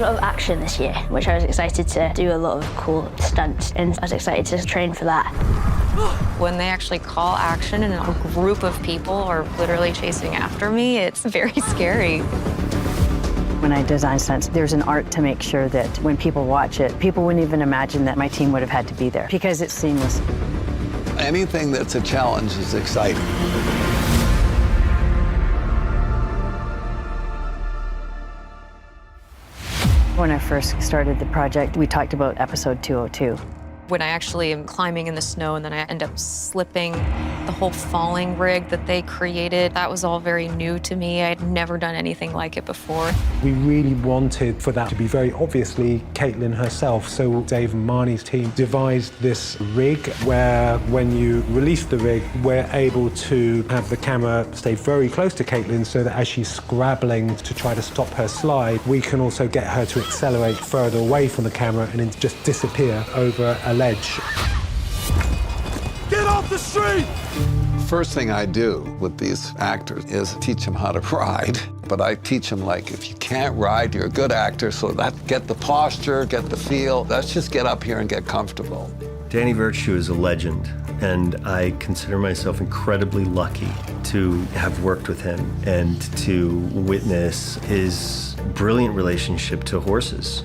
lot of action this year, which I was excited to do a lot of cool stunts, and I was excited to train for that. When they actually call action and a group of people are literally chasing after me, it's very scary. When I design stunts, there's an art to make sure that when people watch it, people wouldn't even imagine that my team would have had to be there because it's seamless. Anything that's a challenge is exciting. When I first started the project, we talked about episode 202. When I actually am climbing in the snow and then I end up slipping, the whole falling rig that they created, that was all very new to me. I'd never done anything like it before. We really wanted for that to be very obviously Caitlin herself, so Dave and Marnie's team devised this rig where when you release the rig, we're able to have the camera stay very close to Caitlin so that as she's scrabbling to try to stop her slide, we can also get her to accelerate further away from the camera and then just disappear over a ledge. Get off the street! First thing I do with these actors is teach them how to ride. But I teach them, like, if you can't ride, you're a good actor, so get the posture, get the feel. Let's just get up here and get comfortable. Danny Virtue is a legend, and I consider myself incredibly lucky to have worked with him and to witness his brilliant relationship to horses.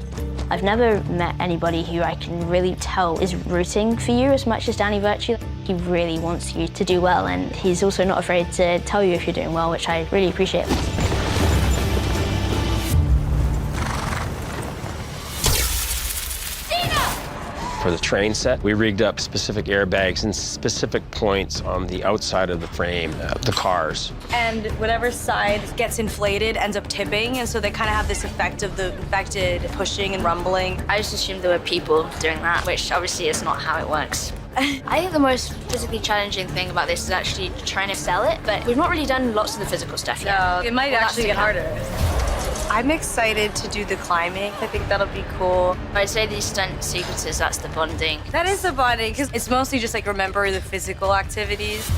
I've never met anybody who I can really tell is rooting for you as much as Danny Virtue. He really wants you to do well, and he's also not afraid to tell you if you're doing well, which I really appreciate. For the train set, we rigged up specific airbags in specific points on the outside of the frame, the cars. And whatever side gets inflated ends up tipping, and so they kind of have this effect of the infected pushing and rumbling. I just assumed there were people doing that, which obviously is not how it works. I think the most physically challenging thing about this is actually trying to sell it, but we've not really done lots of the physical stuff yet. No, it might actually get harder. I'm excited to do the climbing. I think that'll be cool. I'd say these stunt sequences, that's the bonding. That is the bonding, because it's mostly just like remember the physical activities.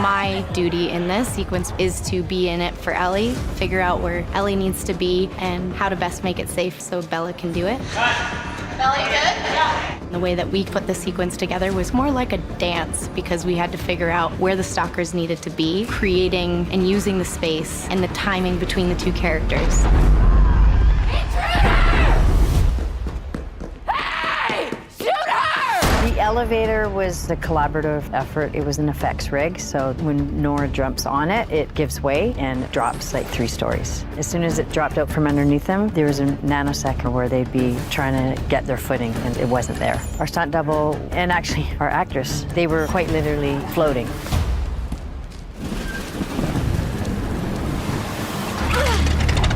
My duty in this sequence is to be in it for Ellie, figure out where Ellie needs to be and how to best make it safe so Bella can do it. Ellie, good? Yeah. The way that we put the sequence together was more like a dance because we had to figure out where the stalkers needed to be, creating and using the space and the timing between the two characters. The elevator was a collaborative effort. It was an effects rig, so when Nora jumps on it, it gives way and drops like 3 stories. As soon as it dropped out from underneath them, there was a nanosecond where they'd be trying to get their footing, and it wasn't there. Our stunt double, and actually our actress, they were quite literally floating.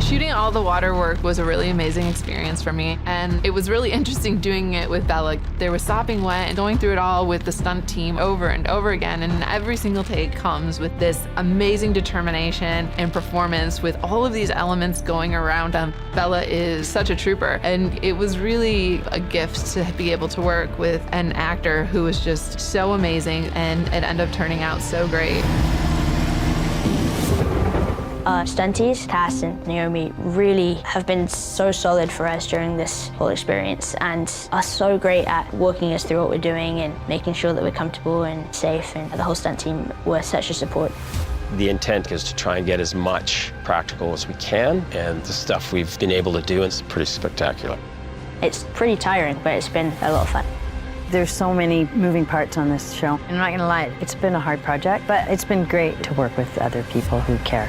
Shooting all the water work was a really amazing experience for me, and it was really interesting doing it with Bella. There was sopping wet and going through it all with the stunt team over and over again, and every single take comes with this amazing determination and performance with all of these elements going around them. Bella is such a trooper, and it was really a gift to be able to work with an actor who was just so amazing, and it ended up turning out so great. Stunties, Cass and Naomi, really have been so solid for us during this whole experience and are so great at walking us through what we're doing and making sure that we're comfortable and safe, and the whole stunt team were such a support. The intent is to try and get as much practical as we can, and the stuff we've been able to do is pretty spectacular. It's pretty tiring, but it's been a lot of fun. There's so many moving parts on this show. I'm not gonna lie, it's been a hard project, but it's been great to work with other people who care.